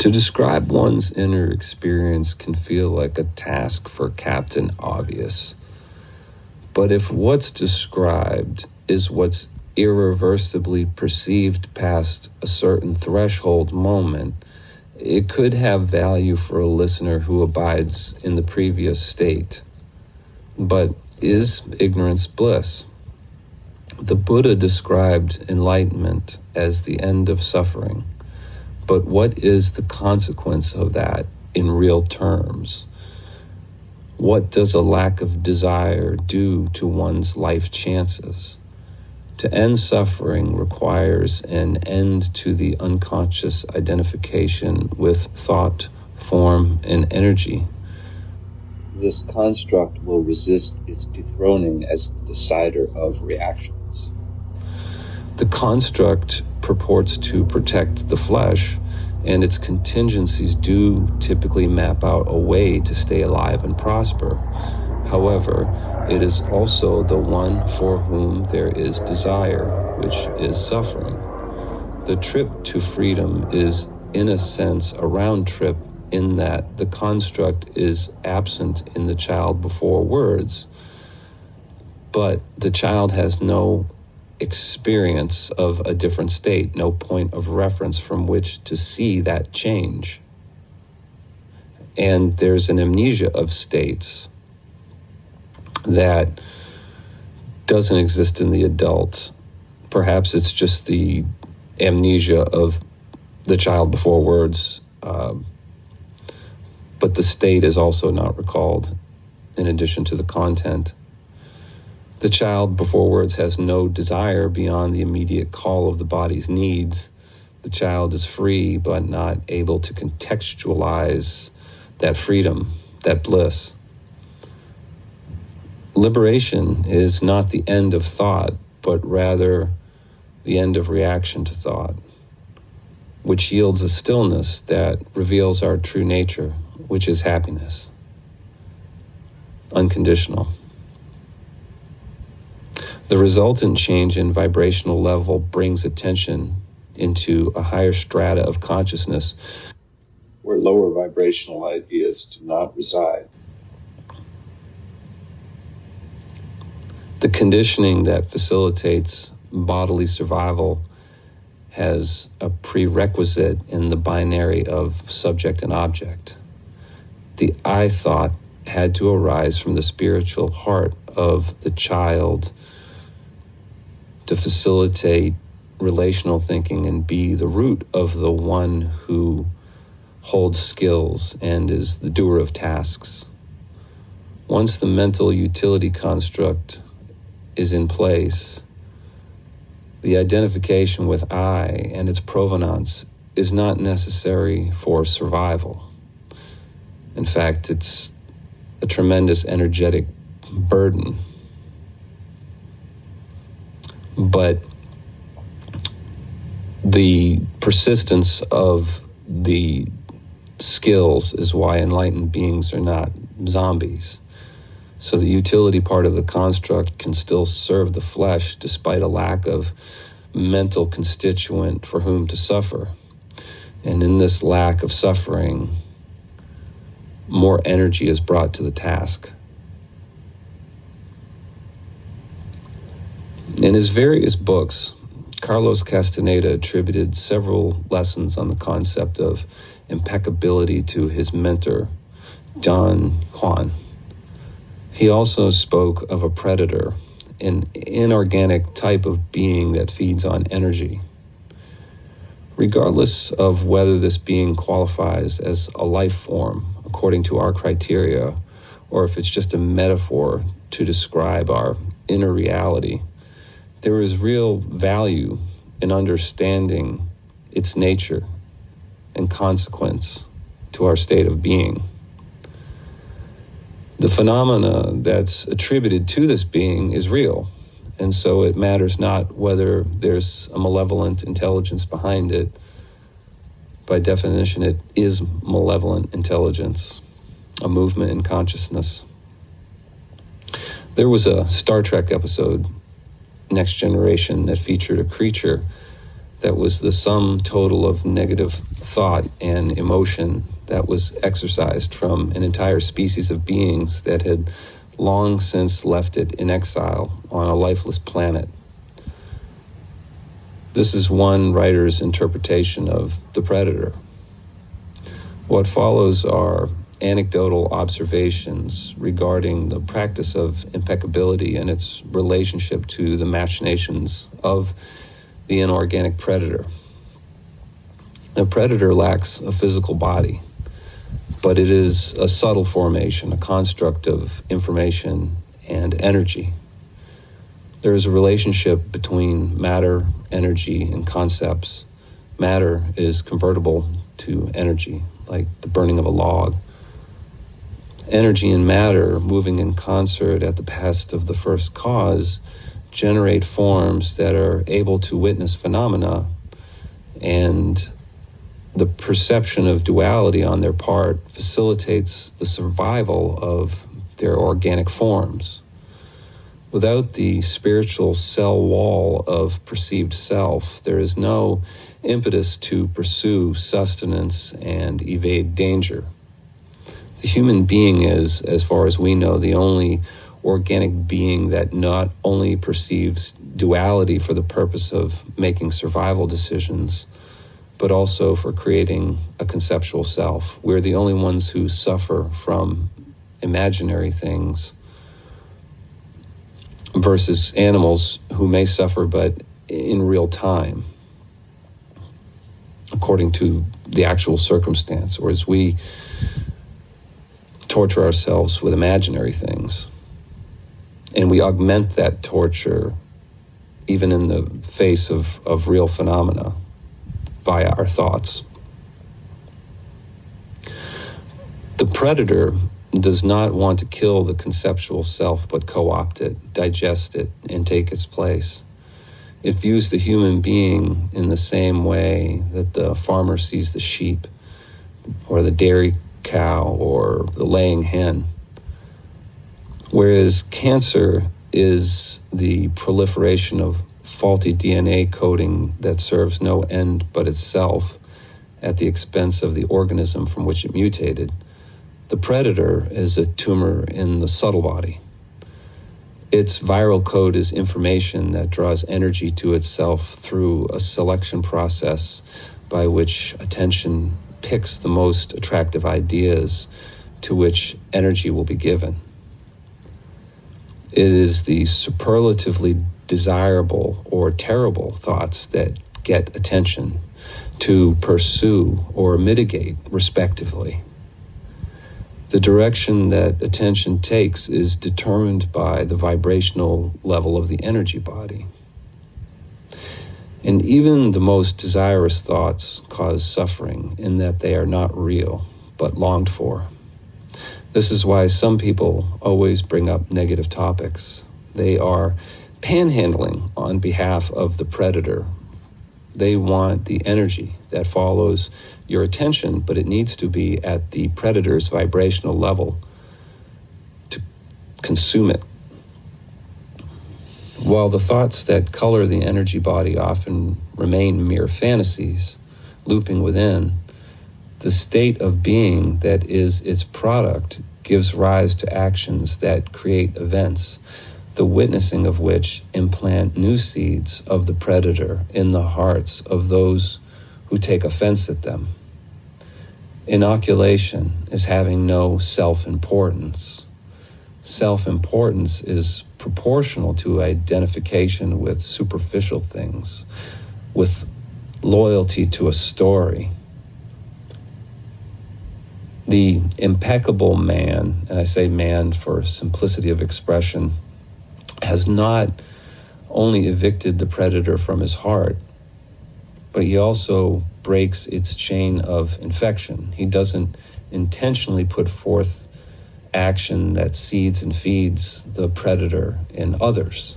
To describe one's inner experience can feel like a task for Captain Obvious. But if what's described is what's irreversibly perceived past a certain threshold moment, it could have value for a listener who abides in the previous state. But is ignorance bliss? The Buddha described enlightenment as the end of suffering. But what is the consequence of that in real terms? What does a lack of desire do to one's life chances? To end suffering requires an end to the unconscious identification with thought, form, and energy. This construct will resist its dethroning as the decider of reactions. The construct purports to protect the flesh, and its contingencies do typically map out a way to stay alive and prosper. However, it is also the one for whom there is desire, which is suffering. The trip to freedom is, in a sense, a round trip in that the construct is absent in the child before words, but the child has no experience of a different state, no point of reference from which to see that change. And there's an amnesia of states that doesn't exist in the adult. Perhaps it's just the amnesia of the child before words, but the state is also not recalled in addition to the content. The child before words has no desire beyond the immediate call of the body's needs. The child is free, but not able to contextualize that freedom, that bliss. Liberation is not the end of thought, but rather the end of reaction to thought, which yields a stillness that reveals our true nature, which is happiness, unconditional. The resultant change in vibrational level brings attention into a higher strata of consciousness where lower vibrational ideas do not reside. The conditioning that facilitates bodily survival has a prerequisite in the binary of subject and object. The I thought had to arise from the spiritual heart of the child to facilitate relational thinking and be the root of the one who holds skills and is the doer of tasks. Once the mental utility construct is in place, the identification with I and its provenance is not necessary for survival. In fact, it's a tremendous energetic burden. But the persistence of the skills is why enlightened beings are not zombies. So the utility part of the construct can still serve the flesh despite a lack of mental constituent for whom to suffer. And in this lack of suffering, more energy is brought to the task. In his various books, Carlos Castaneda attributed several lessons on the concept of impeccability to his mentor, Don Juan. He also spoke of a predator, an inorganic type of being that feeds on energy. Regardless of whether this being qualifies as a life form according to our criteria, or if it's just a metaphor to describe our inner reality, there is real value in understanding its nature and consequence to our state of being. The phenomena that's attributed to this being is real, and so it matters not whether there's a malevolent intelligence behind it. By definition, it is malevolent intelligence, a movement in consciousness. There was a Star Trek episode, Next Generation, that featured a creature that was the sum total of negative thought and emotion that was exercised from an entire species of beings that had long since left it in exile on a lifeless planet. This is one writer's interpretation of the predator. What follows are anecdotal observations regarding the practice of impeccability and its relationship to the machinations of the inorganic predator. The predator lacks a physical body, but it is a subtle formation, a construct of information and energy. There is a relationship between matter, energy, and concepts. Matter is convertible to energy, like the burning of a log. Energy and matter, moving in concert at the behest of the first cause, generate forms that are able to witness phenomena, and the perception of duality on their part facilitates the survival of their organic forms. Without the spiritual cell wall of perceived self, there is no impetus to pursue sustenance and evade danger. The human being is, as far as we know, the only organic being that not only perceives duality for the purpose of making survival decisions, but also for creating a conceptual self. We're the only ones who suffer from imaginary things versus animals who may suffer but in real time, according to the actual circumstance, or as we torture ourselves with imaginary things. And we augment that torture even in the face of real phenomena via our thoughts. The predator does not want to kill the conceptual self, but co-opt it, digest it, and take its place. It views the human being in the same way that the farmer sees the sheep, or the dairy cow, or the laying hen. Whereas cancer is the proliferation of faulty DNA coding that serves no end but itself at the expense of the organism from which it mutated, the predator is a tumor in the subtle body. Its viral code is information that draws energy to itself through a selection process by which attention picks the most attractive ideas to which energy will be given. It is the superlatively desirable or terrible thoughts that get attention to pursue or mitigate, respectively. The direction that attention takes is determined by the vibrational level of the energy body. And even the most desirous thoughts cause suffering in that they are not real, but longed for. This is why some people always bring up negative topics. They are panhandling on behalf of the predator. They want the energy that follows your attention, but it needs to be at the predator's vibrational level to consume it. While the thoughts that color the energy body often remain mere fantasies, looping within, the state of being that is its product gives rise to actions that create events, the witnessing of which implant new seeds of the predator in the hearts of those who take offense at them. Inoculation is having no self-importance. Self-importance is proportional to identification with superficial things, with loyalty to a story. The impeccable man, and I say man for simplicity of expression, has not only evicted the predator from his heart, but he also breaks its chain of infection. He doesn't intentionally put forth action that seeds and feeds the predator in others.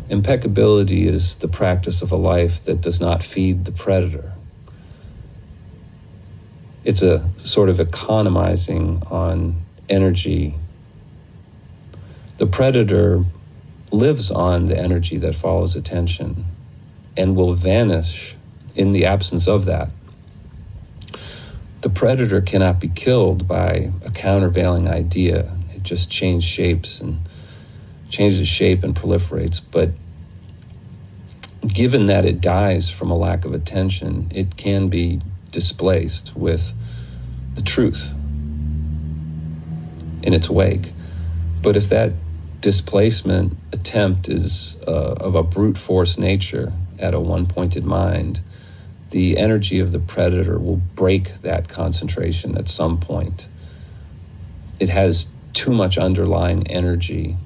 Impeccability is the practice of a life that does not feed the predator. It's a sort of economizing on energy. The predator lives on the energy that follows attention, and will vanish in the absence of that. The predator cannot be killed by a countervailing idea. It just changes shape and proliferates. But given that it dies from a lack of attention, it can be displaced with the truth in its wake. But if that displacement attempt is of a brute force nature at a one-pointed mind, the energy of the predator will break that concentration at some point. It has too much underlying energy.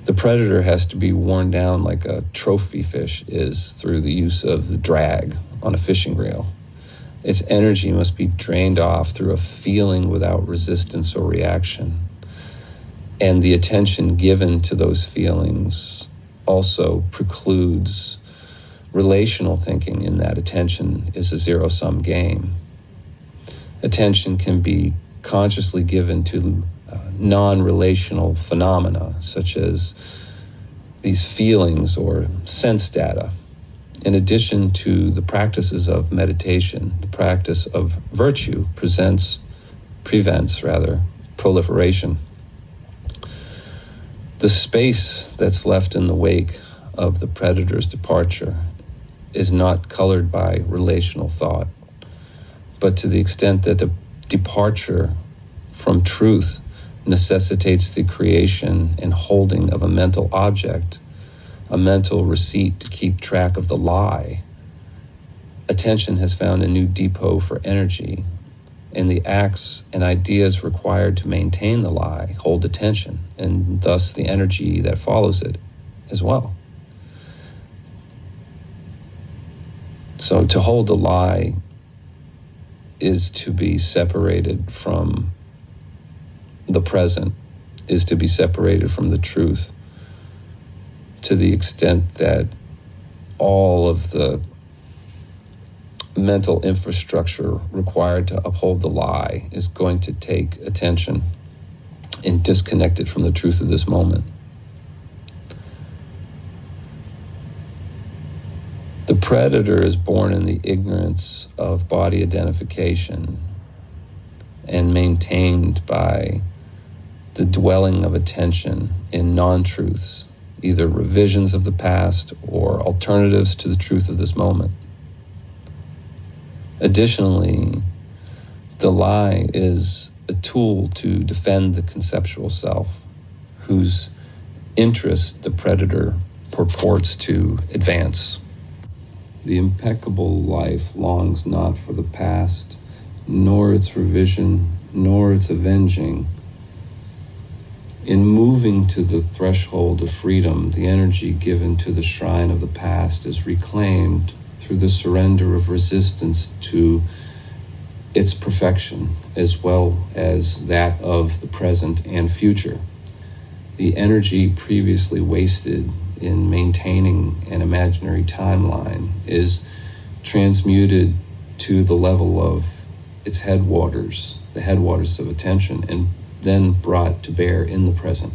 The predator has to be worn down like a trophy fish is through the use of drag on a fishing reel. Its energy must be drained off through a feeling without resistance or reaction. And the attention given to those feelings also precludes relational thinking, in that attention is a zero-sum game. Attention can be consciously given to non-relational phenomena, such as these feelings or sense data. In addition to the practices of meditation, the practice of virtue prevents proliferation. The space that's left in the wake of the predator's departure is not colored by relational thought, but to the extent that the departure from truth necessitates the creation and holding of a mental object, a mental receipt to keep track of the lie, attention has found a new depot for energy, and the acts and ideas required to maintain the lie hold attention, and thus the energy that follows it as well. So to hold the lie is to be separated from the present, is to be separated from the truth, to the extent that all of the mental infrastructure required to uphold the lie is going to take attention and disconnect it from the truth of this moment. The predator is born in the ignorance of body identification and maintained by the dwelling of attention in non-truths, either revisions of the past or alternatives to the truth of this moment. Additionally, the lie is a tool to defend the conceptual self, whose interest the predator purports to advance. The impeccable life longs not for the past, nor its revision, nor its avenging. In moving to the threshold of freedom, the energy given to the shrine of the past is reclaimed through the surrender of resistance to its perfection, as well as that of the present and future. The energy previously wasted in maintaining an imaginary timeline is transmuted to the level of its headwaters, the headwaters of attention, and then brought to bear in the present.